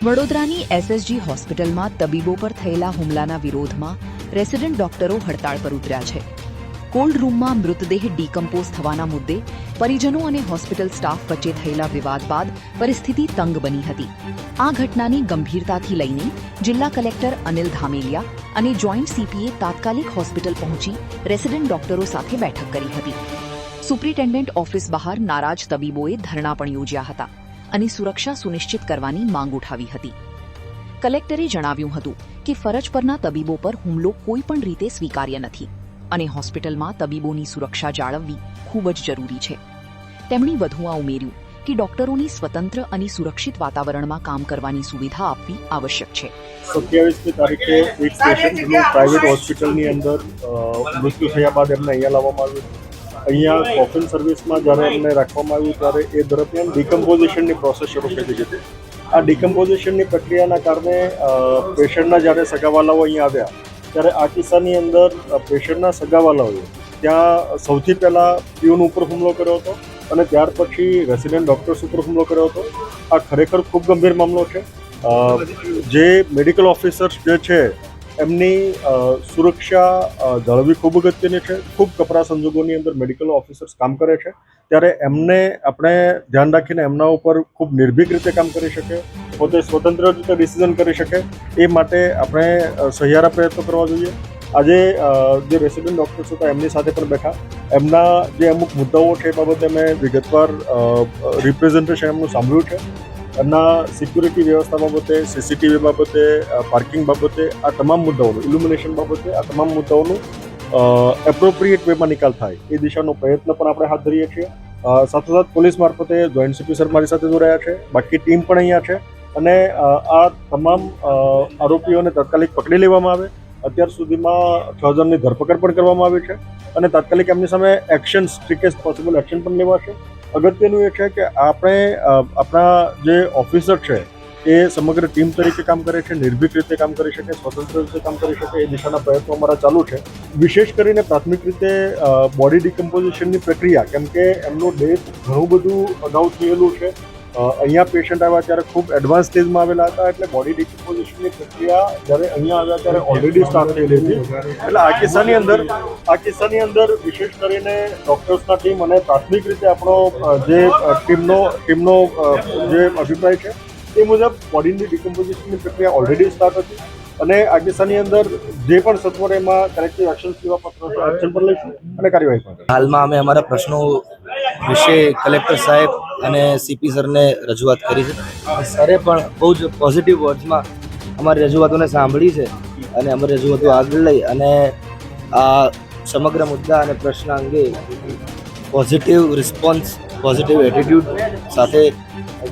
વડોદરાની એસએસજી હોસ્પિટલમાં તબીબો પર થયેલા હુમલાના વિરોધમાં રેસિડેન્ટ ડોક્ટરો હડતાળ પર ઉતર્યા છે. કોલ્ડ રૂમમાં મૃતદેહ ડીકમ્પોઝ થવાના મુદ્દે પરિજનો અને હોસ્પિટલ સ્ટાફ વચ્ચે થયેલા વિવાદ બાદ પરિસ્થિતિ તંગ બની હતી. આ ઘટનાની ગંભીરતાથી લઈને જિલ્લા કલેક્ટર અનિલ ધામેલિયા અને જોઈન્ટ સીપીએ તાત્કાલિક હોસ્પિટલ પહોંચી રેસિડેન્ટ ડોક્ટરો સાથે બેઠક કરી હતી. સુપ્રિન્ટેન્ડન્ટ ઓફિસ બહાર નારાજ તબીબોએ ધરણા પણ યોજ્યા હતા અને સુરક્ષા સુનિશ્ચિત કરવાની માંગ ઉઠાવી હતી. કલેક્ટરે જણાવ્યું હતું કે ફરજ પરના તબીબો પર હુમલો કોઈ પણ રીતે સ્વીકાર્ય નથી અને હોસ્પિટલમાં તબીબોની સુરક્ષા જાળવવી ખૂબ જ જરૂરી છે. તેમણે વધુમાં ઉમેર્યું કે ડોક્ટરોની સ્વતંત્ર અને સુરક્ષિત વાતાવરણમાં કામ કરવાની સુવિધા આપવી આવશ્યક છે. 27મી તારીખે એક પેશન્ટનું પ્રાઇવેટ હોસ્પિટલની અંદર મૃત્યુ થયા બાદ એમને અહીંયા લાવવામાં આવ્યું. અહીંયા કોફિન સર્વિસમાં જ્યારે એમને રાખવામાં આવ્યું ત્યારે એ દરમિયાન ડિકમ્પોઝિશનની પ્રોસેસ શરૂ થઈ ગઈ હતી. આ ડિકમ્પોઝિશનની પ્રક્રિયાના કારણે પેશન્ટના જ્યારે સગાવાલાઓ અહીંયા આવ્યા ત્યારે આ કિસ્સાની અંદર પેશન્ટના સગાવાલાઓએ ત્યાં સૌથી પહેલાં પીઓન ઉપર હુમલો કર્યો હતો અને ત્યાર પછી રેસિડેન્ટ ડૉક્ટર્સ ઉપર હુમલો કર્યો હતો. આ ખરેખર ખૂબ ગંભીર મામલો છે. જે મેડિકલ ઓફિસર્સ જે છે એમની સુરક્ષા જાળવવી ખૂબ અગત્યની છે. ખૂબ કપરા સંજોગોની અંદર મેડિકલ ઓફિસર્સ કામ કરે છે ત્યારે એમને આપણે ધ્યાન રાખીને એમના ઉપર ખૂબ નિર્ભીક રીતે કામ કરી શકે, પોતે સ્વતંત્ર રીતે ડિસિઝન કરી શકે એ માટે આપણે સહિયારા પ્રયત્નો કરવા જોઈએ. આજે જે રેસિડેન્ટ ડૉક્ટર્સ હતા એમની સાથે પણ બેઠા, એમના જે અમુક મુદ્દાઓ છે એ બાબતે મેં વિગતવાર રિપ્રેઝન્ટેશન એમનું સાંભળ્યું છે. એમના સિક્યુરિટી વ્યવસ્થા બાબતે, સીસીટીવી બાબતે, પાર્કિંગ બાબતે, આ તમામ મુદ્દાઓનું, ઇલ્યુમિનેશન બાબતે આ તમામ મુદ્દાઓનું એપ્રોપ્રિએટ વેમાં નિકાલ થાય એ દિશાનો પ્રયત્ન પણ આપણે હાથ ધરીએ છીએ. સાથોસાથ પોલીસ મારફતે જોઈન્ટ સીપી સર મારી સાથે જોડાયા છે, બાકી ટીમ પણ અહીંયા છે અને આ તમામ આરોપીઓને તાત્કાલિક પકડી લેવામાં આવે. અત્યાર સુધીમાં 6 જણની ધરપકડ પણ કરવામાં આવી છે અને તાત્કાલિક એમની સામે એક્શન, સ્ટ્રિક્ટેસ્ટ પોસિબલ એક્શન પણ લેવાશે. અગત્યનું એ છે કે આપણે આપણા જે ઓફિસર છે એ સમગ્ર ટીમ તરીકે કામ કરે છે, નિર્ભીક રીતે કામ કરી શકે, સ્વતંત્ર રીતે કામ કરી શકે એ દિશાના પ્રયત્નો અમારા ચાલુ છે. વિશેષ કરીને પ્રાથમિક રીતે બોડી ડિકમ્પોઝિશનની પ્રક્રિયા, કેમ કે એમનું ડેથ ઘણું બધું અગાઉ થયેલું છે. અહીંયા પેશન્ટ આવ્યા ત્યારે ખૂબ એડવાન્સ સ્ટેજમાં આવેલા હતા, એટલે બોડી ડિકમ્પોઝિશનની પ્રક્રિયા જ્યારે અહીંયા આવ્યા ત્યારે ઓલરેડી સ્ટાર્ટ થયેલી હતી. એટલે આ કિસ્સાની અંદર વિશેષ કરીને ડૉક્ટર્સના ટીમ અને પ્રાથમિક રીતે આપણો જે ટીમનો જે અભિપ્રાય છે એ મુજબ બોડીની ડિકમ્પોઝિશનની પ્રક્રિયા ઓલરેડી સ્ટાર્ટ હતી અને આ કિસ્સાની અંદર જે પણ સત્વરે એમાં કરેક્ટિવ એક્શન લેવા પત્ર એક્શન પણ લઈશું અને કાર્યવાહી પણ. હાલમાં અમે અમારા પ્રશ્નો વિશે કલેક્ટર સાહેબ અને સીપી સરને રજૂઆત કરી છે. સરે પણ બહુ જ પોઝિટિવ વર્ડ્સમાં અમારી રજૂઆતોને સાંભળી છે અને અમારી રજૂઆતો આગળ લઈ અને આ સમગ્ર મુદ્દા અને પ્રશ્ન અંગે પોઝિટિવ રિસ્પોન્સ, પોઝિટિવ એટીટ્યુડ સાથે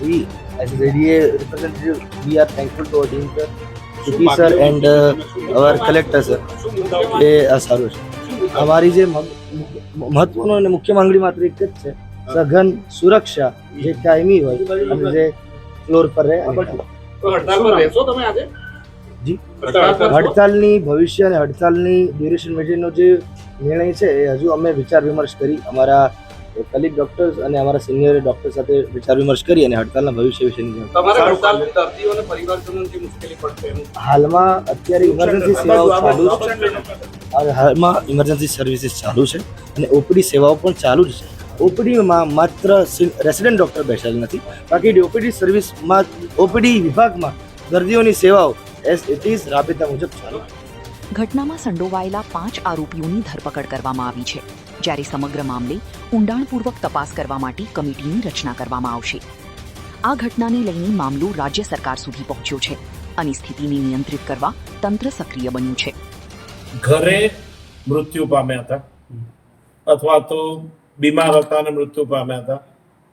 we as radio representative we are thankful to our team sir, CP sir and our collector sir. એ આ સારું છે. અમારી જે મહત્વનો અને મુખ્ય માંગણી માત્ર એક જ છે, સઘન સુરક્ષા જે કાયમી હોય અને જે ફ્લોર પર રહે. જી, હડતાલની ભવિષ્ય અને હડતાલની ડ્યુરેશન માટેનો જે નિર્ણય છે એ હજુ અમે વિચાર વિમર્શ કરી, અમારા કલીગ ડોક્ટર્સ અને અમારા સિનિયર ડોક્ટર સાથે વિચાર વિમર્શ કરી અને હડતાલના ભવિષ્ય વિશેની હાલમાં અત્યારે ઇમરજન્સી સેવાઓ ચાલુ છે. હાલમાં ઇમરજન્સી સર્વિસીસ ચાલુ છે અને ઓપીડી સેવાઓ પણ ચાલુ જ છે. ઓપીડીમાં માત્ર રેસિડેન્ટ ડૉક્ટર બેસેલ નથી, બાકી ઓપીડી સર્વિસમાં, ઓપીડી વિભાગમાં દર્દીઓની સેવાઓ એઝ ઇટ ઇઝ રાબેતા મુજબ ચાલુ. ઘટનામાં સંડોવાયેલા 5 આરોપીઓની ધરપકડ કરવામાં આવી છે, જ્યારે સમગ્ર મામલે ઊંડાણપૂર્વક તપાસ કરવા માટે કમિટીની રચના કરવામાં આવશે. આ ઘટનાને લઈને મામલો રાજ્ય સરકાર સુધી પહોંચ્યો છે અને સ્થિતિને નિયંત્રિત કરવા તંત્ર સક્રિય બન્યું છે. ઘરે મૃત્યુ પામ્યા હતા અથવા તો બીમાર હતા અને મૃત્યુ પામ્યા હતા,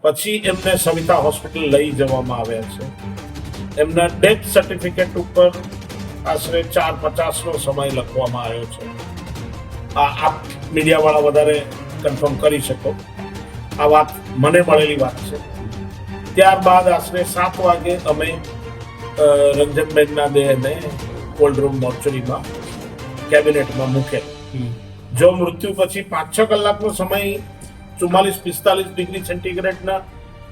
પછી એમને સવિતા હોસ્પિટલ લઈ જવામાં આવ્યા છે. એમના ડેથ સર્ટિફિકેટ ઉપર આશરે 4:50નો સમય લખવામાં આવ્યો છે. આપ મીડિયાવાળા વધારે કન્ફર્મ કરી શકો. આ વાત મને મળેલી વાત છે. ત્યારબાદ આશરે 7 વાગે અમે રંજનબેનના દેહને કોલ્ડ રૂમ મોર્ચરીમાં કેબિનેટમાં મૂકે. જો મૃત્યુ પછી 5-6 કલાકનો સમય 44-45 ડિગ્રી સેન્ટીગ્રેડના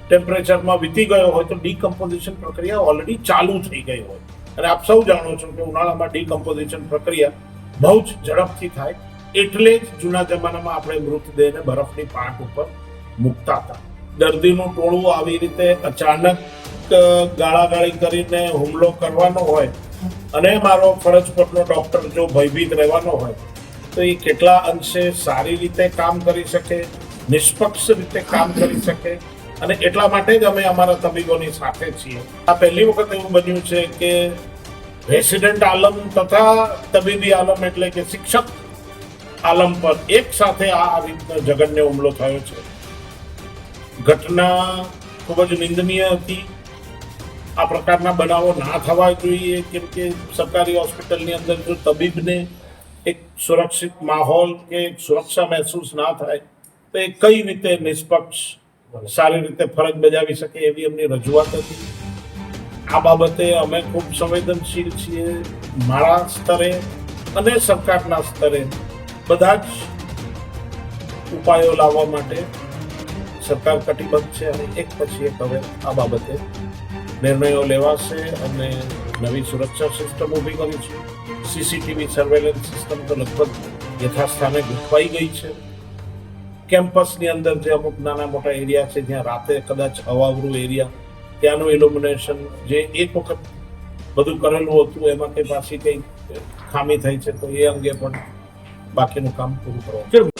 ટેમ્પરેચરમાં વીતી ગયો હોય તો ડીકમ્પોઝિશન પ્રક્રિયા ઓલરેડી ચાલુ થઈ ગઈ હોય. અને આપ સૌ જાણો છો કે ઉનાળામાં ડીકમ્પોઝિશન પ્રક્રિયા બહુ જ ઝડપથી થાય, એટલે જ જૂના જમાનામાં આપણે મૃતદેહને બરફની પાટ ઉપર મૂકતા હતા. દર્દીનું ટોળું આવી રીતે અચાનક ગાળાગાળી કરીને હુમલો કરવાનો હોય અને મારો ફરજ પરનો ડોક્ટર જો ભયભીત રહેવાનો હોય તો એ કેટલા અંશે સારી રીતે કામ કરી શકે, નિષ્પક્ષ રીતે કામ કરી શકે. અને એટલા માટે જ અમે અમારા તબીબોની સાથે છીએ. આ પહેલી વખત એવું બન્યું છે કે રેસિડેન્ટ આલમ તથા તબીબી આલમ એટલે કે શિક્ષક આલમ પર એક સાથે આ રીતનો જઘન્ય હુમલો થયો છે. ઘટના ખૂબ જ નિંદનીય હતી. આ પ્રકારના બનાવો ના થવા જોઈએ, કેમ કે સરકારી હોસ્પિટલની અંદર જો તબીબને એક સુરક્ષિત માહોલ કે સુરક્ષા મહેસૂસ ના થાય તો એ કઈ રીતે નિષ્પક્ષ સારી રીતે ફરજ બજાવી શકે એવી એમની રજૂઆત હતી. આ બાબતે અમે ખૂબ સંવેદનશીલ છીએ. મારા સ્તરે અને સરકારના સ્તરે બધા જ ઉપાયો લાવવા માટે સરકાર કટિબદ્ધ છે અને એક પછી એક હવે આ બાબતે નિર્ણયો લેવાશે અને નવી સુરક્ષા સિસ્ટમ ઊભી કરી છે. સીસીટીવી સર્વેલન્સ સિસ્ટમ તો લગભગ યથાસ્થાને ગોઠવાઈ ગઈ છે. કેમ્પસની અંદર જે અમુક નાના મોટા એરિયા છે જ્યાં રાતે કદાચ અવાવરું એરિયા, ત્યાંનું ઇલ્યુમિનેશન જે એક વખત બધું કરેલું હતું એમાં કંઈ પાછી કંઈ ખામી થઈ છે તો એ અંગે પણ બાકીનું કામ પૂરું કરવાનું.